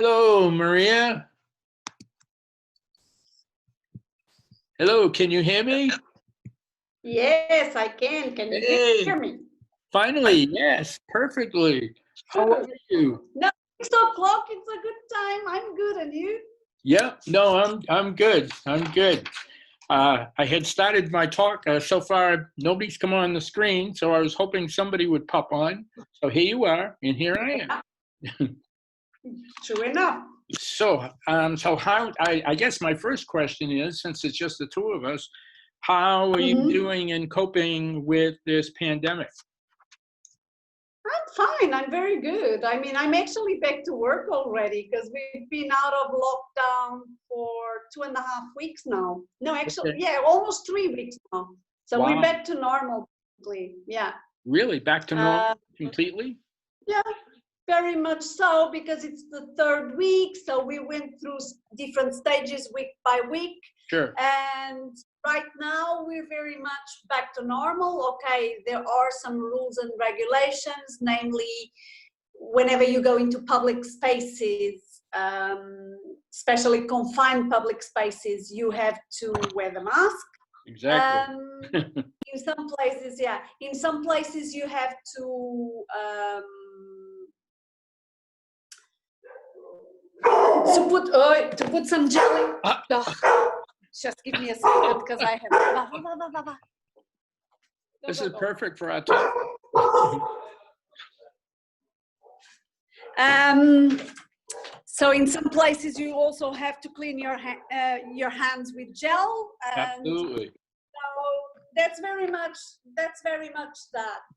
Hello, Maria. Hello, can you hear me? Yes, I can. Can you hear me? Finally, yes, perfectly. How are you? No, 6 o'clock. It's a good time. I'm good, and you? Yeah, no, I'm good. I'm good. I had started my talk. So far, nobody's come on the screen, so I was hoping somebody would pop on. So here you are, and here I am. True enough. So how? I guess my first question is, since it's just the two of us, how are you doing and coping with this pandemic? I'm fine. I'm very good. I mean, I'm actually back to work already because we've been out of lockdown for 2.5 weeks now. No, actually, yeah, almost 3 weeks now. So Wow. we're back to normal, basically. Yeah. Really, back to normal completely? Yeah, very much so, because it's the 3rd week. So we went through different stages week by week. Sure. And right now we're very much back to normal. Okay, there are some rules and regulations, namely whenever you go into public spaces, especially confined public spaces, you have to wear the mask. Exactly. In some places, yeah. In some places you have to put some jelly. Just give me a second, because I have. This is perfect for our talk. So in some places you also have to clean your hands with gel. And absolutely. so that's very much that.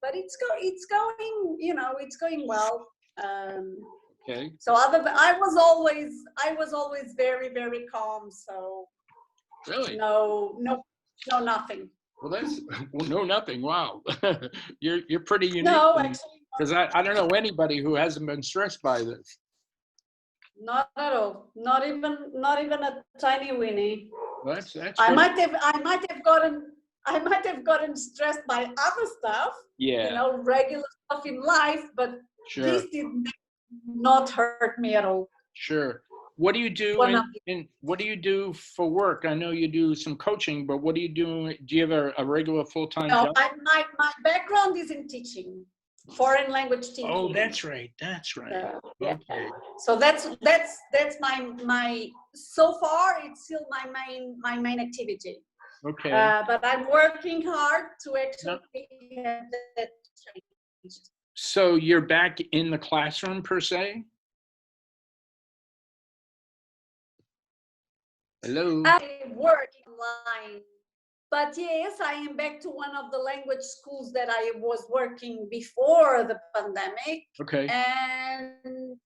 But it's going, it's going well. Okay. So I was always very, very calm. So really, no, nothing. Well, that's no nothing. Wow, you're pretty unique. No, actually, because I don't know anybody who hasn't been stressed by this. Not at all. Not even a tiny weenie. That's I might have gotten stressed by other stuff. Yeah. Regular stuff in life, but sure. This did not hurt me at all. Sure. What do you do what do you do for work? I know you do some coaching, but what do you do? Do you have a regular full-time job? My background is in teaching, foreign language teaching. Oh, that's right. Yeah. Okay. So that's my so far it's still my main activity. Okay. But I'm working hard to actually have that changed. So you're back in the classroom per se? Hello? I work online, but yes, I am back to one of the language schools that I was working before the pandemic. Okay. And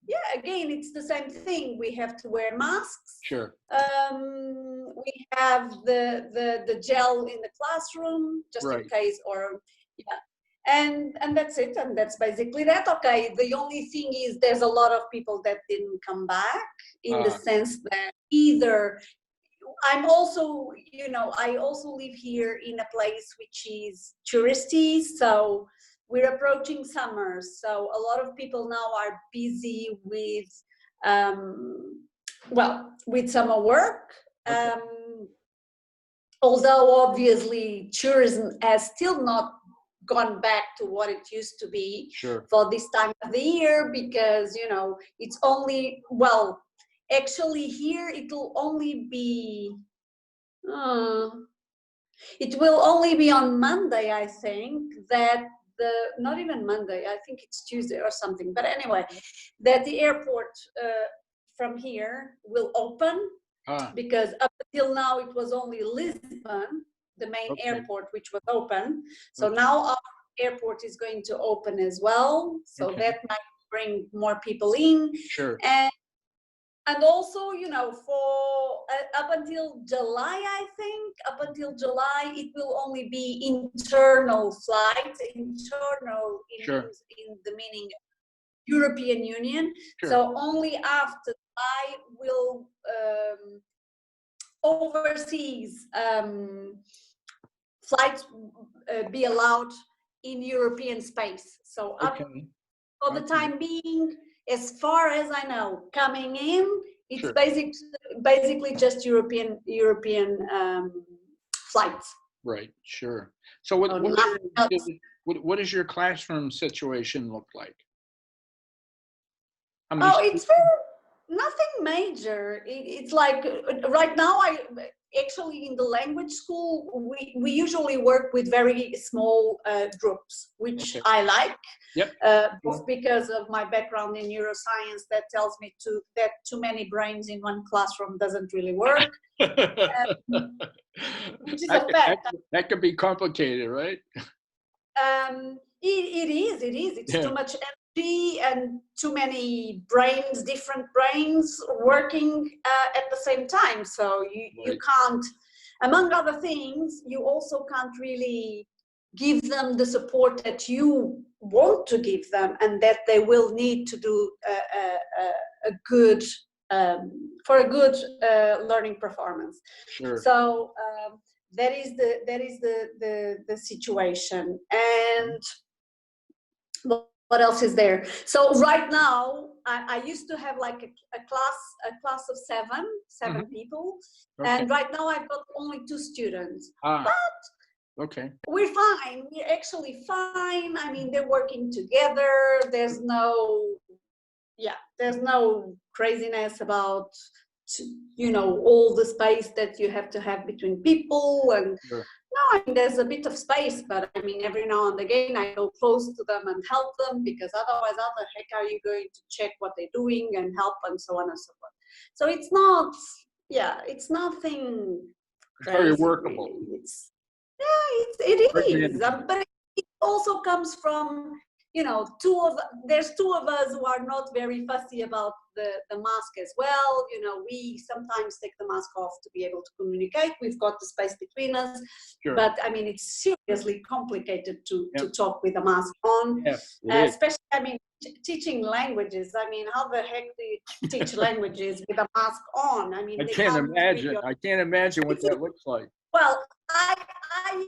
yeah, again, it's the same thing. We have to wear masks. Sure. We have the gel in the classroom just in case, or yeah. And that's it, and that's basically that. Okay, the only thing is there's a lot of people that didn't come back, in the sense that either I'm also, I also live here in a place which is touristy, so we're approaching summer, so a lot of people now are busy with with summer work. Okay. Although obviously tourism has still not gone back to what it used to be for this time of the year, because it's only, actually here it will only be on Monday, I think, that not even Monday, I think it's Tuesday or something, but anyway, that the airport from here will open, because up until now it was only Lisbon, the main airport, which was open. So now our airport is going to open as well. So that might bring more people in. Sure. And also, for up until July, I think, it will only be internal flights, in the meaning European Union. Sure. So only after July will overseas flights be allowed in European space. So for the time being, as far as I know, coming in, it's Sure. basically just European flights. Right. Sure. So what So what, nothing else. what does your classroom situation look like? How many Oh, it's students? nothing major. It's like right now, actually in the language school, we usually work with very small groups, which Okay. I like. Yep. Both because of my background in neuroscience, that tells me that too many brains in one classroom doesn't really work, which is a fact. That could be complicated, right? It is. It's Yeah. too much energy and too many brains, different brains working at the same time. So you can't, among other things, you also can't really give them the support that you want to give them and that they will need to do a good, for a good learning performance. Sure. So that is the situation. And what else is there? So right now, I used to have like a class of seven people, Okay. and right now I've got only 2 students. But okay. we're fine. We're actually fine. I mean, they're working together. There's no craziness about, all the space that you have to have between people. And Sure. no, I mean, there's a bit of space, but I mean, every now and again I go close to them and help them, because otherwise, how the heck are you going to check what they're doing and help and so on and so forth? So it's not, it's nothing crazy. Very workable. Really. It is, manageable. but it also comes from, there's 2 of us who are not very fussy about the mask as well. We sometimes take the mask off to be able to communicate. We've got the space between us. Sure. But I mean, it's seriously complicated to talk with a mask on. Yes, especially, I mean, teaching languages. I mean, how the heck do you teach languages with a mask on? I mean, I can't imagine. I can't imagine what that looks like. Well, I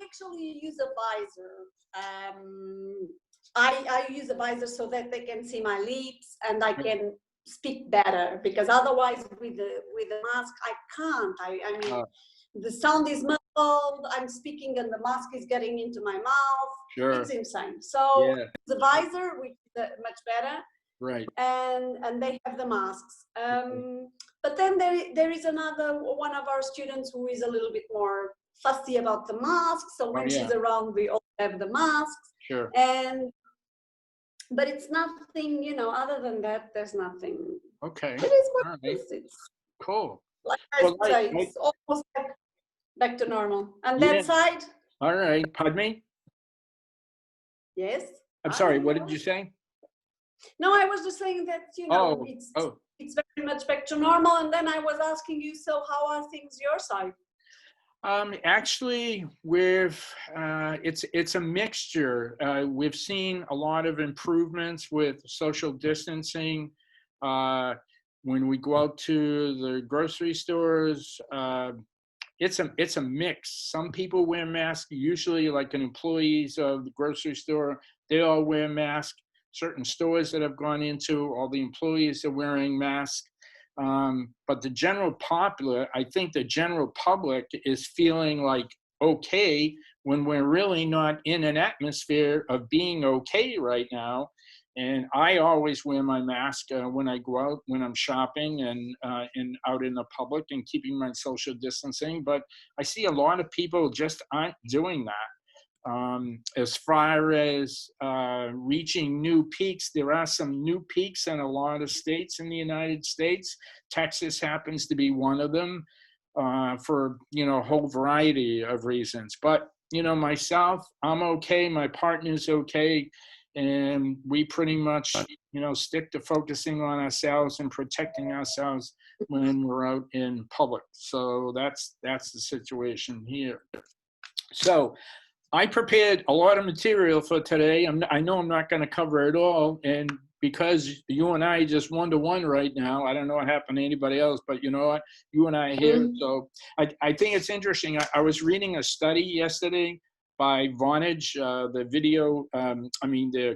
actually use a visor. I use a visor so that they can see my lips and I can speak better, because otherwise with the mask I can't. I mean, the sound is muffled, I'm speaking and the mask is getting into my mouth. Sure. It's insane. So the visor, which is much better. Right. And they have the masks. But then there is another one of our students who is a little bit more fussy about the mask. So when she's around, we all have the masks. Sure. But it's nothing, other than that, there's nothing. Okay. It is what it is. It's cool. Like I say, it's almost back to normal. And that side? All right. Pardon me? Yes. I'm sorry, what did you say? No, I was just saying that, it's very much back to normal. And then I was asking you, so how are things your side? Actually, it's a mixture. We've seen a lot of improvements with social distancing. When we go out to the grocery stores, it's a mix. Some people wear masks, usually like employees of the grocery store, they all wear masks. Certain stores that I've gone into, all the employees are wearing masks. But the general I think the general public is feeling like okay when we're really not in an atmosphere of being okay right now. And I always wear my mask when I go out, when I'm shopping and out in the public and keeping my social distancing. But I see a lot of people just aren't doing that. As far as reaching new peaks, there are some new peaks in a lot of states in the United States. Texas happens to be one of them for, a whole variety of reasons. But, myself, I'm okay. My partner's okay. And we pretty much, stick to focusing on ourselves and protecting ourselves when we're out in public. So that's the situation here. So I prepared a lot of material for today. I know I'm not going to cover it all, and because you and I just one-to-one right now, I don't know what happened to anybody else, but you know what? You and I are here. So I think it's interesting. I was reading a study yesterday by Vonage, the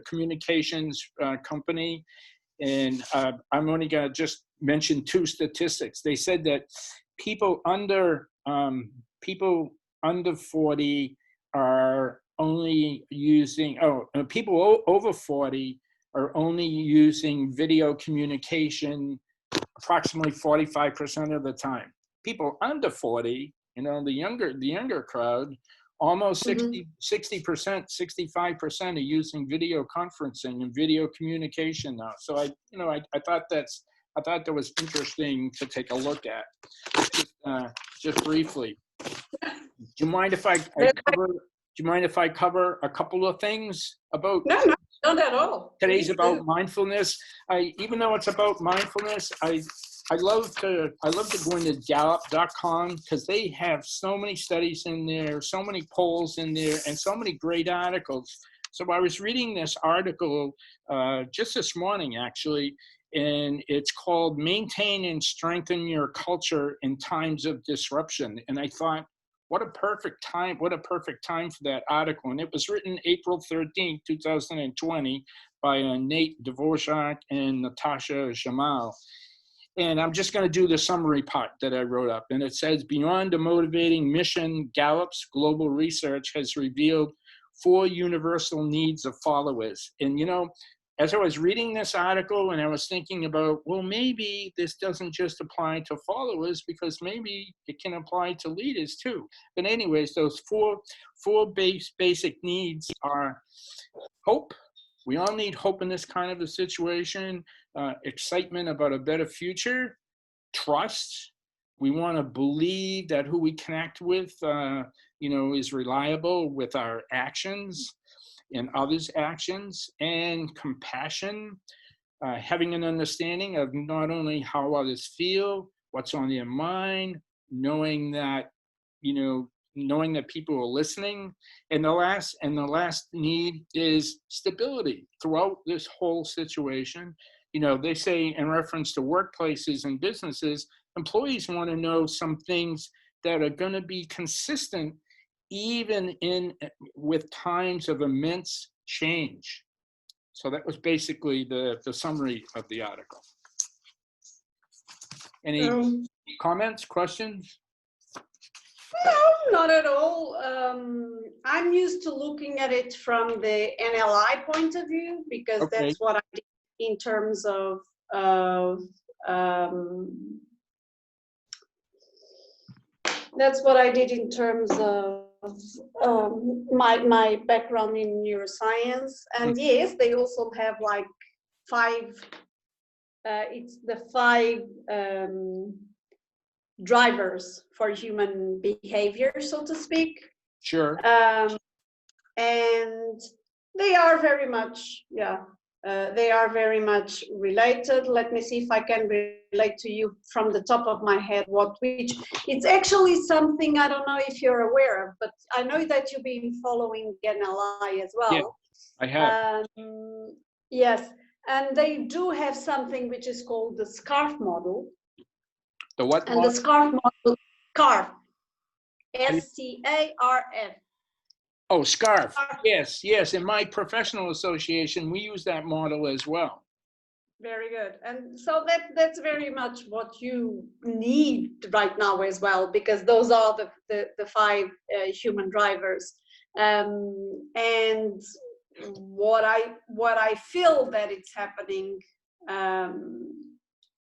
communications company, And I'm only going to just mention two statistics. They said that people under 40 are only using, people over 40 are only using video communication approximately 45% of the time. People under 40, the younger crowd, almost 60%, 65% are using video conferencing and video communication now. So I thought that was interesting to take a look at. Just briefly. Do you mind if I cover a couple of things about? No, not at all. Today's about mindfulness. Even though it's about mindfulness, I love to go into Gallup.com because they have so many studies in there, so many polls in there, and so many great articles. So I was reading this article just this morning, actually, and it's called "Maintain and Strengthen Your Culture in Times of Disruption." And I thought, what a perfect time for that article. And it was written April 13th, 2020 by Nate Dvorak and Natasha Jamal. And I'm just going to do the summary part that I wrote up. And it says, beyond a motivating mission, Gallup's global research has revealed 4 universal needs of followers. And, as I was reading this article and I was thinking about, well, maybe this doesn't just apply to followers because maybe it can apply to leaders too. But anyways, those four basic needs are hope. We all need hope in this kind of a situation, excitement about a better future, trust. We want to believe that who we connect with, is reliable with our actions and others' actions, and compassion, having an understanding of not only how others feel, what's on their mind, knowing that people are listening. And the last need is stability throughout this whole situation. They say in reference to workplaces and businesses, employees want to know some things that are going to be consistent even with times of immense change. So that was basically the summary of the article. Any comments, questions? No, not at all. I'm used to looking at it from the NLI point of view because that's what I did in terms of my background in neuroscience. And yes, they also have like 5, it's the 5 drivers for human behavior, so to speak. Sure. And they are very much, they are very much related. Let me see if I can relate to you from the top of my head which it's actually something I don't know if you're aware of, but I know that you've been following NLI as well. Yeah, I have. Yes, and they do have something which is called the SCARF model. The what and model? The SCARF model, SCARF, SCARF. Oh, SCARF. Yes. In my professional association, we use that model as well. Very good. And so that's very much what you need right now as well, because those are the 5 human drivers. And what I feel that it's happening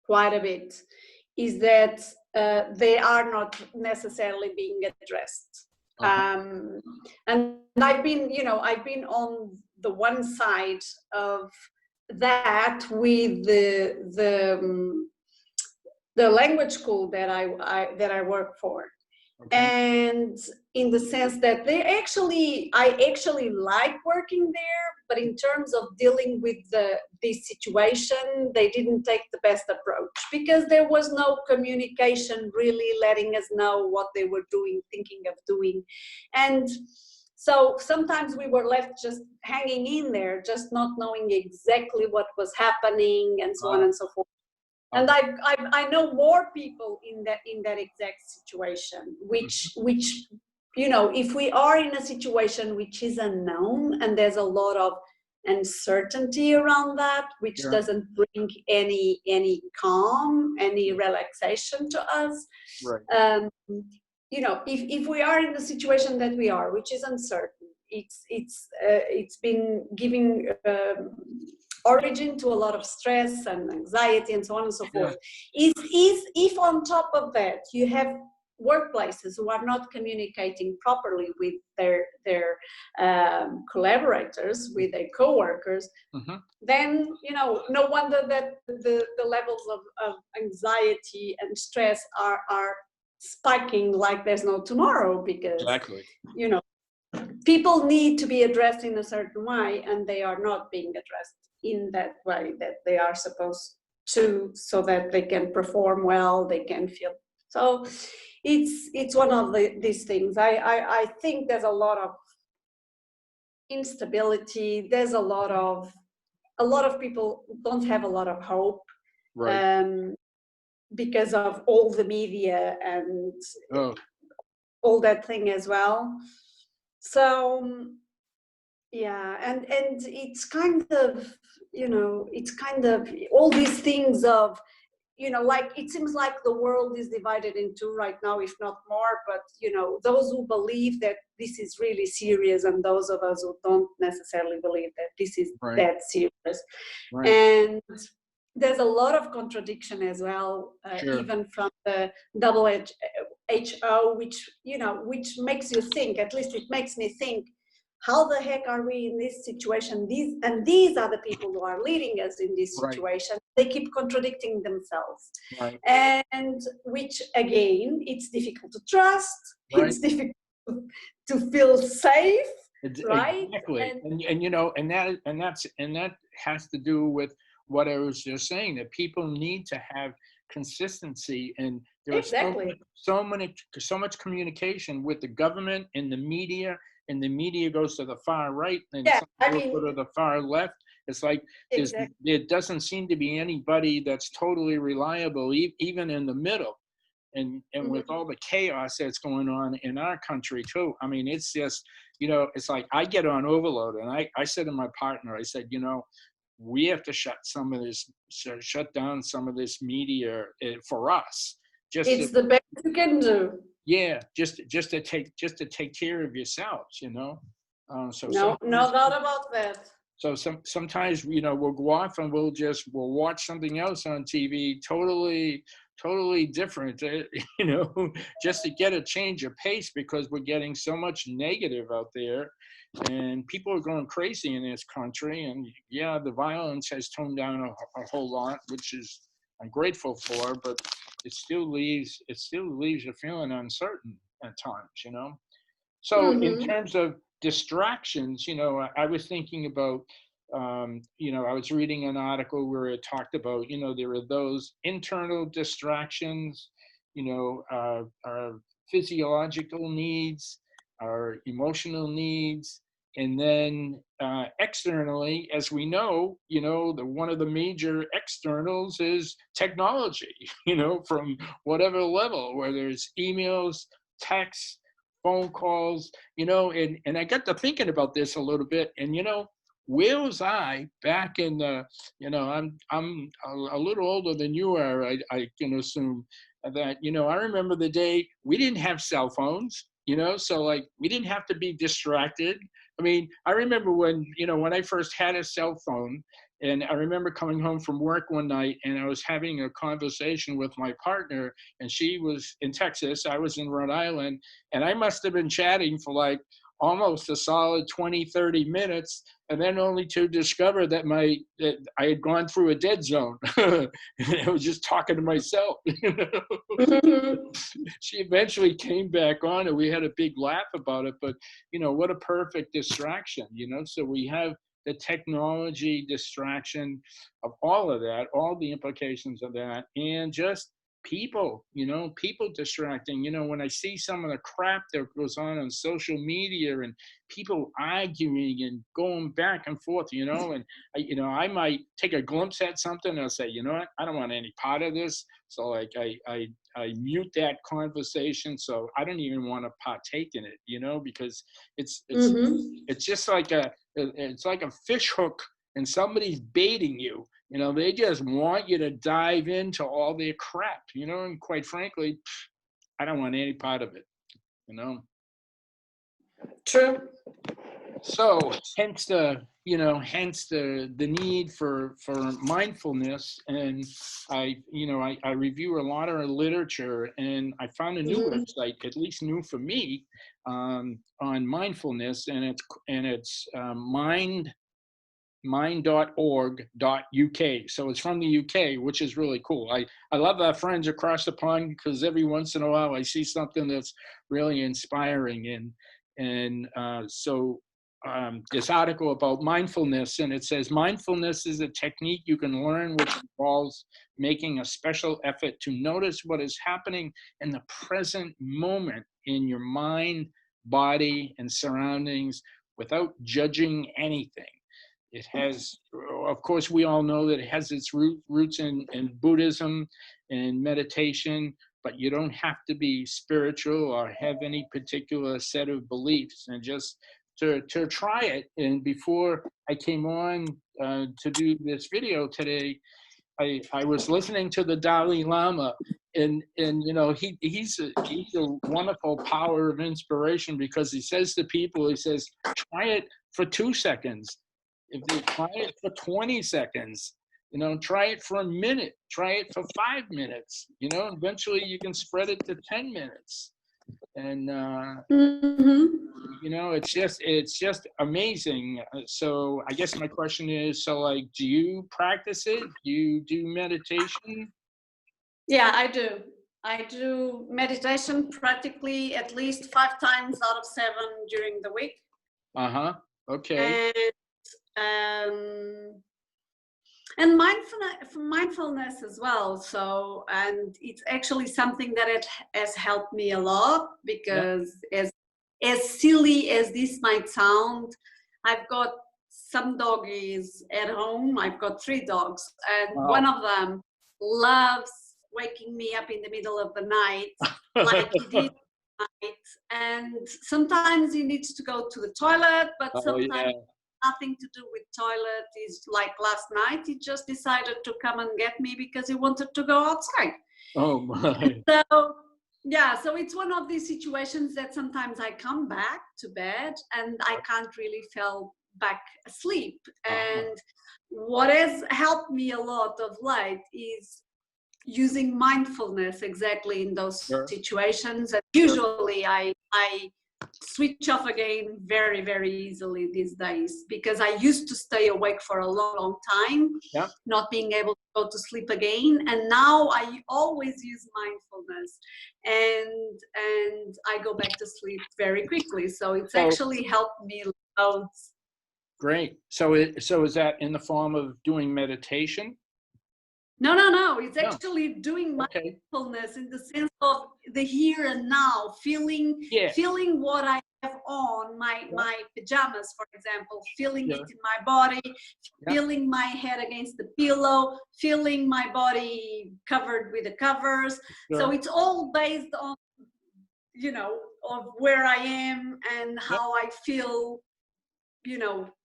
quite a bit is that they are not necessarily being addressed. And I've been on the one side of that with the language school that I work for. And in the sense that I actually like working there, but in terms of dealing with this situation, they didn't take the best approach because there was no communication really letting us know what they were thinking of doing. And so sometimes we were left just hanging in there, just not knowing exactly what was happening and so on and so forth. And I know more people in that exact situation, which if we are in a situation which is unknown and there's a lot of uncertainty around that, which doesn't bring any calm, any relaxation to us. Right. You know, if we are in the situation that we are, which is uncertain, it's been giving origin to a lot of stress and anxiety and so on and so forth. If on top of that you have workplaces who are not communicating properly with their collaborators, with their co-workers, then, you know, no wonder that the levels of anxiety and stress are spiking like there's no tomorrow, because you know, people need to be addressed in a certain way, and they are not being addressed in that way that they are supposed to, so that they can perform well, they can feel. So it's one of these things. I think there's a lot of instability. There's a lot of people don't have a lot of hope, because of all the media and all that thing as well. So yeah, and it's kind of, you know, it's kind of all these things of, you know, like it seems like the world is divided in two right now, if not more. But, you know, those who believe that this is really serious, and those of us who don't necessarily believe that this is that serious. And there's a lot of contradiction as well, even from the WHO, which, you know, which makes you think, at least it makes me think, how the heck are we in this situation? These are the people who are leading us in this situation. They keep contradicting themselves. And which, again, it's difficult to trust. It's difficult to feel safe. Exactly. And you know, and that has to do with what I was just saying, that people need to have consistency, and there is so much communication with the government and the media, and the media goes to the far right, and some go to the far left. It's like there doesn't seem to be anybody that's totally reliable, even in the middle. And with all the chaos that's going on in our country too, I mean, it's just, you know, it's like I get on overload, and I said to my partner, I said, you know, we have to shut down some of this media for us. It's the best you can do. Yeah, just to take care of yourselves, you know. No doubt about that. So sometimes, you know, we'll go off and we'll watch something else on TV, totally different, you know, just to get a change of pace, because we're getting so much negative out there, and people are going crazy in this country. And yeah, the violence has toned down a whole lot, which is I'm grateful for, but it still leaves you feeling uncertain at times, you know. So in terms of distractions, you know, I was thinking about, you know, I was reading an article where it talked about, you know, there are those internal distractions, you know, our physiological needs, our emotional needs, and then externally, as we know, you know, one of the major externals is technology, you know, from whatever level, whether it's emails, texts, phone calls, you know, and I got to thinking about this a little bit, and, you know, where was I back in the, you know, I'm a little older than you are, I can assume that, you know, I remember the day we didn't have cell phones, you know, so like we didn't have to be distracted. I mean, I remember when, you know, when I first had a cell phone, and I remember coming home from work one night, and I was having a conversation with my partner, and she was in Texas, I was in Rhode Island, and I must have been chatting for like almost a solid 20, 30 minutes, and then only to discover that I had gone through a dead zone. I was just talking to myself. You know? She eventually came back on, and we had a big laugh about it, but, you know, what a perfect distraction, you know? So we have the technology distraction of all of that, all the implications of that, and just people, people distracting. When I see some of the crap that goes on social media and people arguing and going back and forth, and I might take a glimpse at something and I'll say, you know what, I don't want any part of this. So like I mute that conversation. So I don't even want to partake in it, because it's just like it's like a fish hook and somebody's baiting you. They just want you to dive into all their crap, and quite frankly, I don't want any part of it. True. So hence the need for mindfulness. And I review a lot of literature, and I found a new website, at least new for me, on mindfulness, and it's mind.org.uk. So it's from the UK, which is really cool. I love our friends across the pond, because every once in a while I see something that's really inspiring. And so this article about mindfulness, and it says mindfulness is a technique you can learn which involves making a special effort to notice what is happening in the present moment in your mind, body, and surroundings without judging anything. It has, of course, we all know that it has its roots in Buddhism and meditation, but you don't have to be spiritual or have any particular set of beliefs. And just to try it, and before I came on to do this video today, I was listening to the Dalai Lama, and he's a wonderful power of inspiration, because he says to people, he says, try it for 2 seconds. If they try it for 20 seconds, try it for a minute, try it for 5 minutes, eventually you can spread it to 10 minutes. And, it's just amazing. So I guess my question is, so like, do you practice it? Do you do meditation? Yeah, I do. I do meditation practically at least 5 times out of 7 during the week. Okay. And mindfulness as well. So, and it's actually something that it has helped me a lot, because as silly as this might sound, I've got some doggies at home. I've got 3 dogs, and one of them loves waking me up in the middle of the night, like he did tonight. And sometimes he needs to go to the toilet, but sometimes nothing to do with toilet. Is like last night, he just decided to come and get me because he wanted to go outside. Oh my. So yeah, so it's one of these situations that sometimes I come back to bed and I can't really fall back asleep. And what has helped me a lot of late is using mindfulness exactly in those situations. And usually I switch off again very, very easily these days, because I used to stay awake for a long, long time, not being able to go to sleep again. And now I always use mindfulness, and I go back to sleep very quickly. So it's actually helped me loads. Great. So is that in the form of doing meditation? No. It's actually doing mindfulness in the sense of the here and now, feeling what I have on, my pajamas, for example, feeling it in my body, feeling my head against the pillow, feeling my body covered with the covers. So it's all based on, of where I am and how I feel,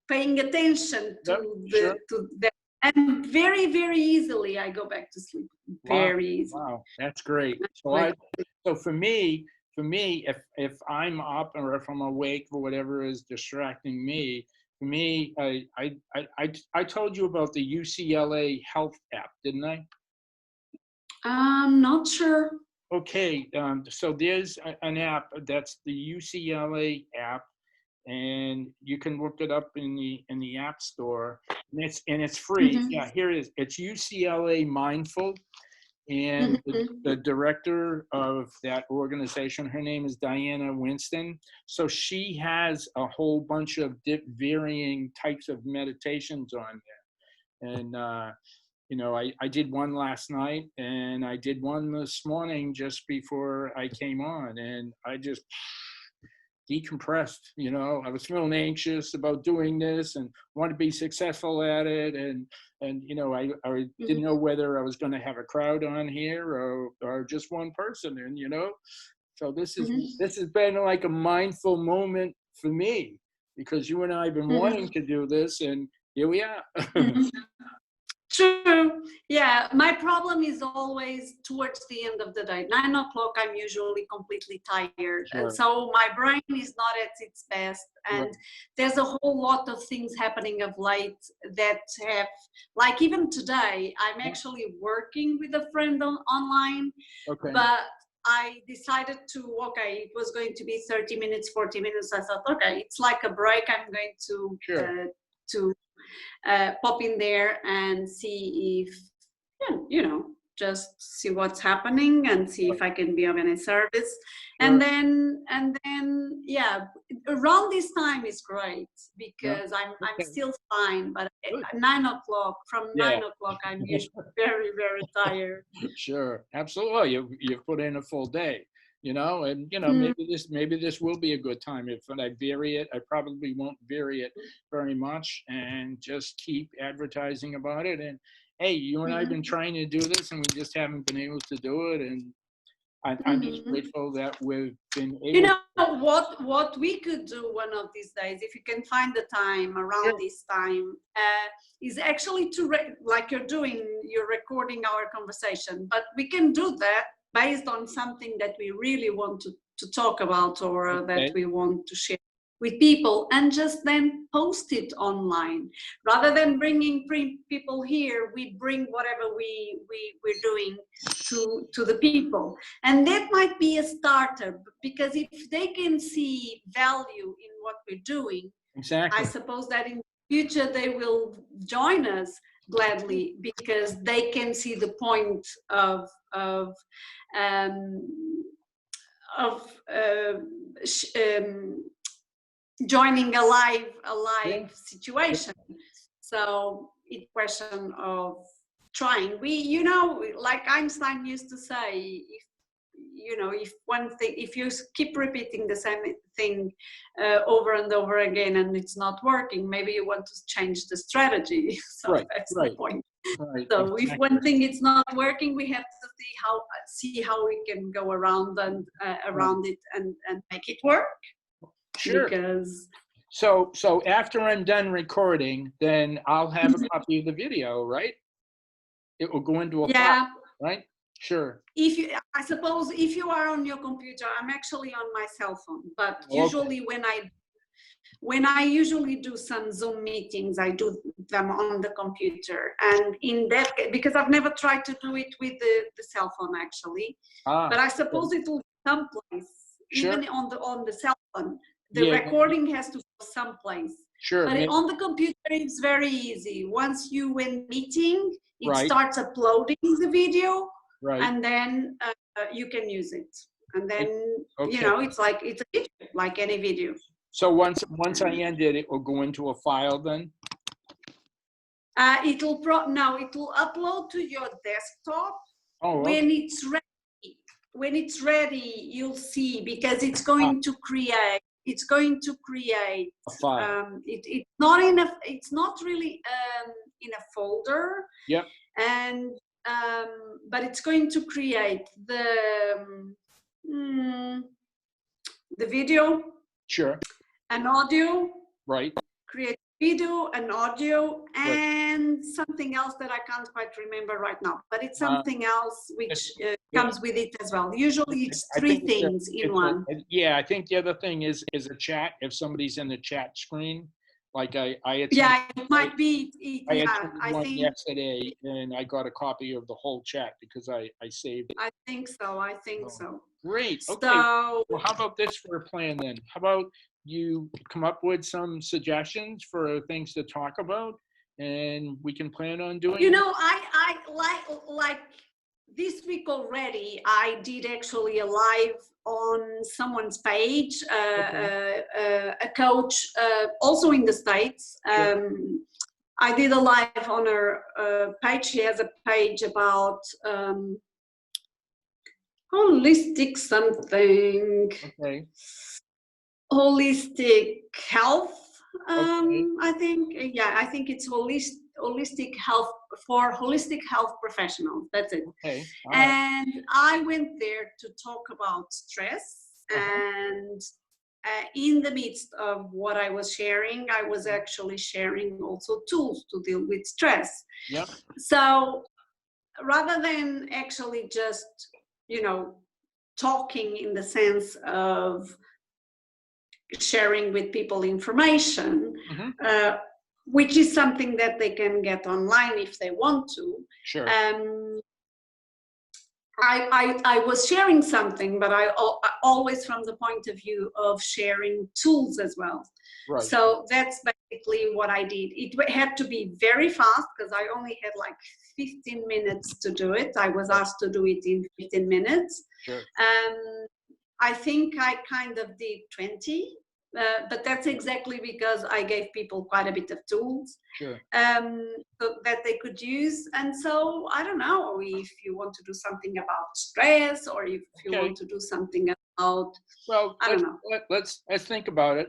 paying attention to that. And very, very easily I go back to sleep. Very easily. Wow, that's great. So for me, if I'm up or if I'm awake or whatever is distracting me, for me, I told you about the UCLA Health app, didn't I? I'm not sure. Okay, so there's an app that's the UCLA app, and you can look it up in the App Store, and it's free. Yeah, here it is. It's UCLA Mindful, and the director of that organization, her name is Diana Winston. So she has a whole bunch of varying types of meditations on there, and you know, I did one last night, and I did one this morning just before I came on, and I just decompressed. You know, I was feeling anxious about doing this and wanted to be successful at it, and you know, I didn't know whether I was going to have a crowd on here or just one person, and you know, so this has been like a mindful moment for me, because you and I have been wanting to do this, and here we are. True. Yeah, my problem is always towards the end of the day. 9 o'clock, I'm usually completely tired. Sure. So my brain is not at its best. And Right. there's a whole lot of things happening of late that have, like even today, I'm actually working with a friend online, Okay. but I decided to, okay, it was going to be 30 minutes, 40 minutes. I thought, okay, it's like a break. I'm going to, Sure. pop in there and see if, yeah, you know, just see what's happening and see if I can be of any service. And then, yeah, around this time is great, because I'm still fine, but at 9 o'clock, from 9 o'clock, I'm usually very, very tired. Sure, absolutely. Well, you put in a full day, you know, and you know, maybe this will be a good time. If I vary it, I probably won't vary it very much, and just keep advertising about it. And hey, you and I have been trying to do this, and we just haven't been able to do it. And I'm just grateful that we've been able. You know what we could do one of these days, if you can find the time around this time, is actually to like you're recording our conversation, but we can do that based on something that we really want to talk about, or that we want to share with people, and just then post it online. Rather than bringing people here, we bring whatever we're doing to the people. And that might be a starter, because if they can see value in what we're doing, exactly, I suppose that in the future they will join us gladly, because they can see the point of joining a live situation. So it's a question of trying. You know, like Einstein used to say, if you keep repeating the same thing over and over again and it's not working, maybe you want to change the strategy. So that's the point. Right, so if one thing is not working, we have to see how we can go around and around it and make it work. Sure. Because so after I'm done recording, then I'll have a copy of the video, right? It will go into a file, right? Sure. I suppose if you are on your computer, I'm actually on my cell phone, but usually when I usually do some Zoom meetings, I do them on the computer. And in that, because I've never tried to do it with the cell phone actually, but I suppose it will be someplace, even on the cell phone. The recording has to go someplace. Sure. But on the computer, it's very easy. Once you in meeting, it starts uploading the video, and then you can use it. And then you know, it's a video, like any video. So once I end it, it will go into a file then? It will upload to your desktop. When it's ready. When it's ready, you'll see, because it's going to create. It's going to create a file. It's not really in a folder. Yep. And but it's going to create the video. Sure. An audio. Right. Create video, an audio, and something else that I can't quite remember right now. But it's something else which comes with it as well. Usually it's three things in one. I think the other thing is a chat. If somebody's in the chat screen, like I it might be. I think yesterday, and I got a copy of the whole chat because I saved it. I think so. Great. Okay. So, well, how about this for a plan then? How about you come up with some suggestions for things to talk about, and we can plan on doing. You know, I like this week already. I did actually a live on someone's page, a coach, also in the States, I did a live on her page. She has a page about holistic something. Okay. Holistic health. Okay. I think, yeah, I think it's holistic health for holistic health professionals. That's it. Okay. All right. And I went there to talk about stress. And in the midst of what I was sharing, I was actually sharing also tools to deal with stress. Yep. So rather than actually just, talking in the sense of sharing with people information, which is something that they can get online if they want to. Sure. I was sharing something, but I always from the point of view of sharing tools as well. Right. So that's basically what I did. It had to be very fast because I only had like 15 minutes to do it. I was asked to do it in 15 minutes. Sure. I think I kind of did 20, but that's exactly because I gave people quite a bit of tools. Sure. So that they could use. And so I don't know if you want to do something about stress or if you want to do something about, well, I don't know. Let's think about it.